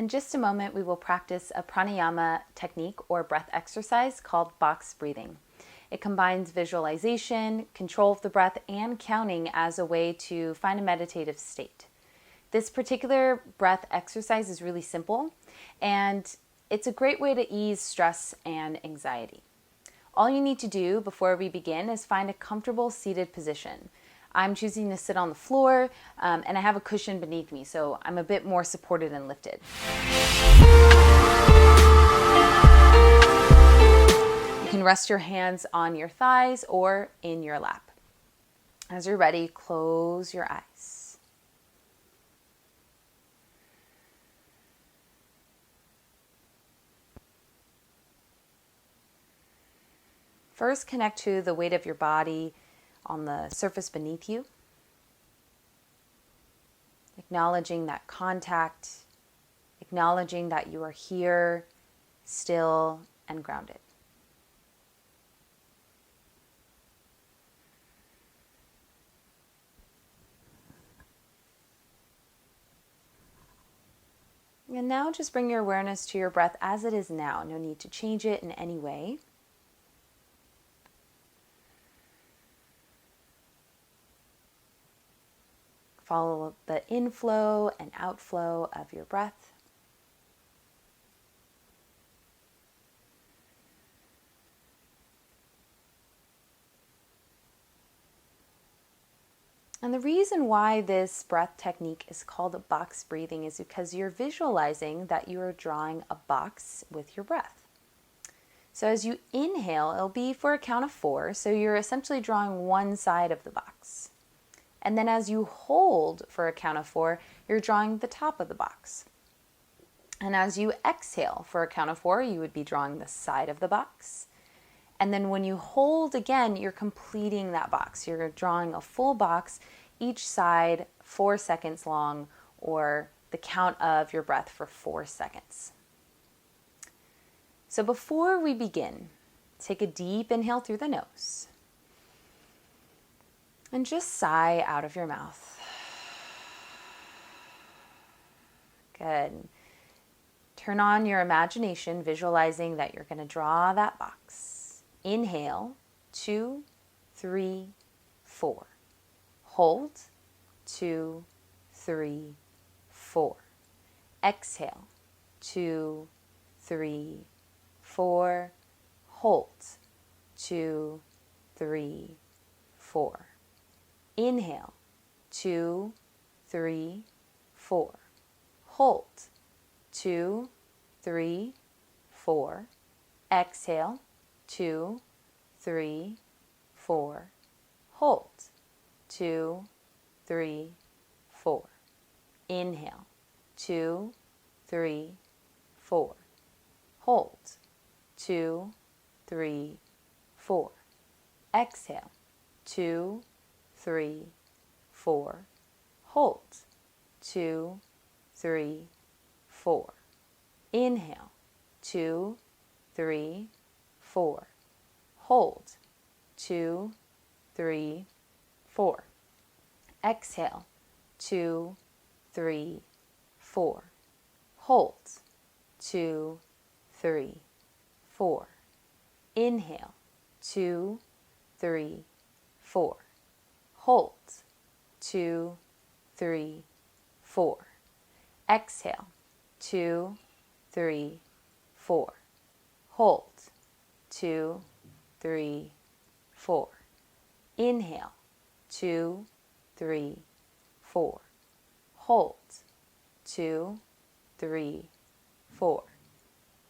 In just a moment, we will practice a pranayama technique or breath exercise called box breathing. It combines visualization, control of the breath, and counting as a way to find a meditative state. This particular breath exercise is really simple, and it's a great way to ease stress and anxiety. All you need to do before we begin is find a comfortable seated position. I'm choosing to sit on the floor, and I have a cushion beneath me, so I'm a bit more supported and lifted. You can rest your hands on your thighs or in your lap. As you're ready, close your eyes. First, connect to the weight of your body on the surface beneath you, acknowledging that contact, acknowledging that you are here, still and grounded. And now just bring your awareness to your breath as it is now. No need to change it in any way. Follow the inflow and outflow of your breath. And the reason why this breath technique is called box breathing is because you're visualizing that you are drawing a box with your breath. So as you inhale, it'll be for a count of 4, so you're essentially drawing one side of the box. And then as you hold for a count of 4, you're drawing the top of the box. And as you exhale for a count of 4, you would be drawing the side of the box. And then when you hold again, you're completing that box. You're drawing a full box, each side 4 seconds long, or the count of your breath for 4 seconds. So before we begin, take a deep inhale through the nose. And just sigh out of your mouth. Good. Turn on your imagination, visualizing that you're going to draw that box. Inhale, 2, 3, 4. Hold, 2, 3, 4. Exhale, 2, 3, 4. Hold, 2, 3, 4. Inhale, 2, 3, 4. Hold, 2, 3, 4. Exhale, 2, 3, 4. Hold, 2, 3, 4. Inhale, 2, 3, 4. Hold, 2, 3, 4. Exhale, 2, 3, 4. Hold, 2, 3, 4. Inhale, 2, 3, 4. Hold, 2, 3, 4. Exhale, 2, 3, 4. Hold, 2, 3, 4. Inhale, 2, 3, 4. Hold, 2, 3, 4. Exhale, 2, 3, 4. Hold, 2, 3, 4. Inhale, 2, 3, 4. Hold, 2, 3, 4. Exhale, 2, 3, 4. Hold, 2, 3, 4. Inhale, 2, 3, 4. Hold, 2, 3, 4. Exhale, 2, 3, 4. Exhale, 2, 3, 4. Hold, 2, 3, 4. Exhale, 2, 3, 4.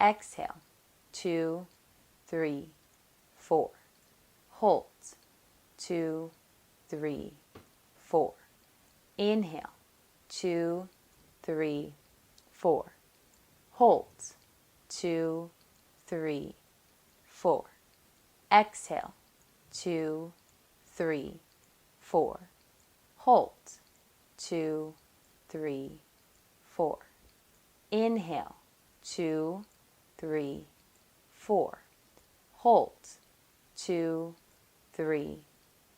Exhale, 2, 3, 4. Exhale, 2, 3, 4. Inhale, 2, 3, 4. Hold, 2, 3, 4. Exhale, 2, 3, 4. Exhale, 2, 3, 4. Exhale, 2, 3, 4. Hold, 2, 3, 4. Exhale, 2, 3,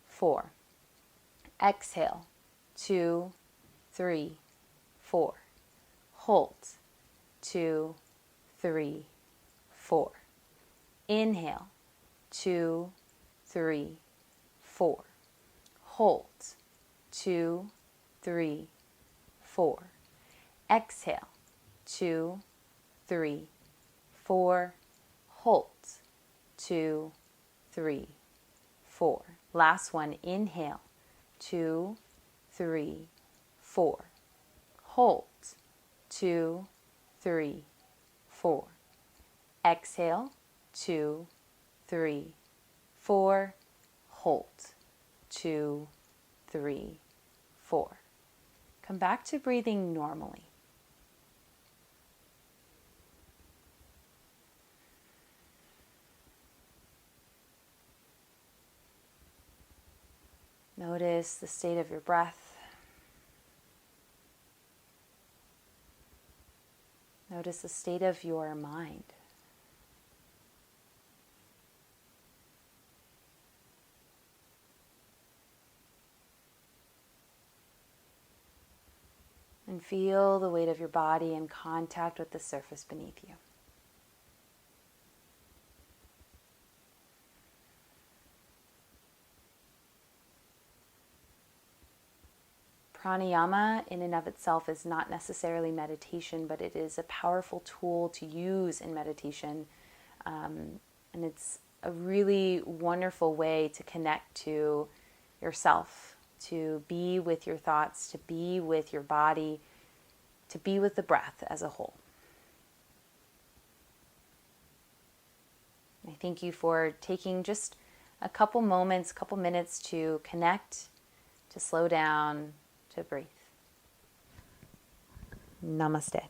4. Exhale, 2, 3, 4. Hold, 2, 3, 4. Inhale, 2, 3, 4. Hold, 2, 3, 4. Exhale, 2, 3, 4. Hold, 2, 3, 4. Last one, inhale, 2, 3, 4. Hold, 2, 3, 4. Exhale, 2, 3, 4. Hold, 2, 3, 4. Come back to breathing normally. Notice the state of your breath. Notice the state of your mind. And feel the weight of your body in contact with the surface beneath you. Pranayama in and of itself is not necessarily meditation, but it is a powerful tool to use in meditation. And it's a really wonderful way to connect to yourself, to be with your thoughts, to be with your body, to be with the breath as a whole. I thank you for taking just a couple moments, couple minutes to connect, to slow down, to breathe. Namaste.